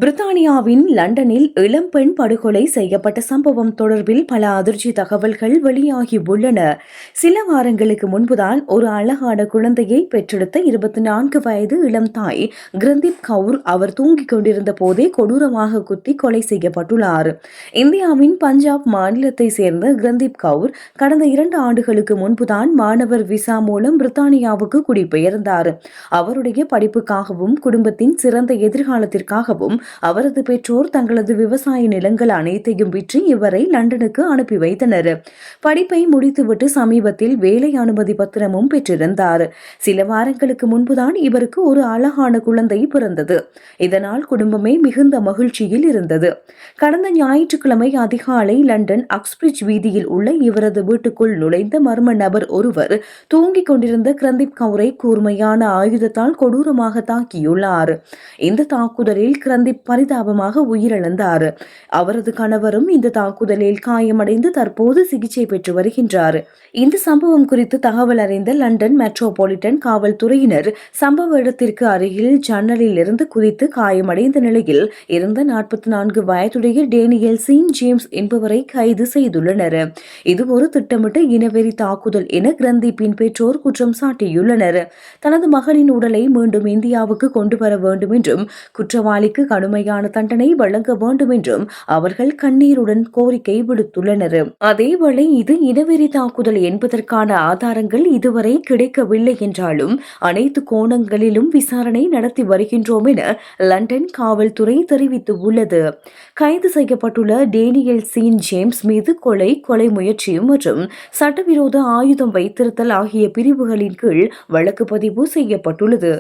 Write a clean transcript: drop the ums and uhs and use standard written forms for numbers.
பிரித்தானியாவின் லண்டனில் இளம்பெண் படுகொலை செய்யப்பட்ட சம்பவம் தொடர்பில் பல அதிர்ச்சி தகவல்கள் வெளியாகியுள்ளன. சில வாரங்களுக்கு முன்புதான் ஒரு அழகான குழந்தையை பெற்றெடுத்த 24 வயது இளம் தாய் கிரந்தீப் கவுர் அவர் தூங்கிக் கொண்டிருந்த போதே கொடூரமாக குத்தி கொலை செய்யப்பட்டுள்ளார். இந்தியாவின் பஞ்சாப் மாநிலத்தை சேர்ந்த கிரந்தீப் கவுர் கடந்த 2 ஆண்டுகளுக்கு முன்புதான் மாணவர் விசா மூலம் பிரித்தானியாவுக்கு குடிபெயர்ந்தார். அவருடைய படிப்புக்காகவும் குடும்பத்தின் சிறந்த எதிர்காலத்திற்காகவும் அவரது பெற்றோர் தங்களது விவசாய நிலங்கள் அனைத்தையும் விற்று இவரை லண்டனுக்கு அனுப்பி வைத்தனர். படிப்பை முடித்துவிட்டு சமீபத்தில் வேலை அனுமதி பத்திரமும் பெற்றிருந்தார். சில வாரங்களுக்கு முன்புதான் இவருக்கு ஒரு அழகான குழந்தை பிறந்தது. இதனால் குடும்பமே மிகுந்த மகிழ்ச்சியில் இருந்தது. கடந்த ஞாயிற்றுக்கிழமை அதிகாலை லண்டன் அக்ஸ்பிரிட்ஜ் வீதியில் உள்ள இவரது வீட்டுக்குள் நுழைந்த மர்ம நபர் ஒருவர் தூங்கிக் கொண்டிருந்த கிரந்தீப் கவுரை கூர்மையான ஆயுதத்தால் கொடூரமாக தாக்கியுள்ளார். இந்த தாக்குதலில் கிரந்தீப் பரிதாபமாக உயிரிழந்தார். அவரது கணவரும் இந்த தாக்குதலில் காயமடைந்து தற்போது சிகிச்சை பெற்று வருகின்றார். இந்த சம்பவம் குறித்து தகவல் அறிந்த லண்டன் மெட்ரோபாலிட்டன் காவல்துறையினர் சம்பவ இடத்திற்கு அருகில் ஜன்னலில் இருந்து குதித்து காயமடைந்த நிலையில் இருந்த 44 வயதுடைய டேனியல் சீன் ஜேம்ஸ் என்பவரை கைது செய்துள்ளனர். இது ஒரு திட்டமிட்ட இனவெறி தாக்குதல் என கிரந்தீப்பின் பெற்றோர் குற்றம் சாட்டியுள்ளனர். தனது மகனின் உடலை மீண்டும் இந்தியாவுக்கு கொண்டு வர வேண்டும் என்றும் குற்றவாளிக்கு கடுமையான தண்டனை வழங்க வேண்டும் என்றும் அவர்கள் கண்ணீருடன் கோரிக்கை விடுத்துள்ளனர். அதேவேளை இது இனவெறி தாக்குதல் என்பதற்கான ஆதாரங்கள் இதுவரை கிடைக்கவில்லை என்றாலும் அனைத்து கோணங்களிலும் விசாரணை நடத்தி வருகின்றோம் என லண்டன் காவல்துறை தெரிவித்துள்ளது. கைது செய்யப்பட்டுள்ள டேனியல் சீன் ஜேம்ஸ் மீது கொலை முயற்சி மற்றும் சட்டவிரோத ஆயுதம் வைத்திருத்தல் ஆகிய பிரிவுகளின் கீழ் வழக்கு பதிவு செய்யப்பட்டுள்ளது.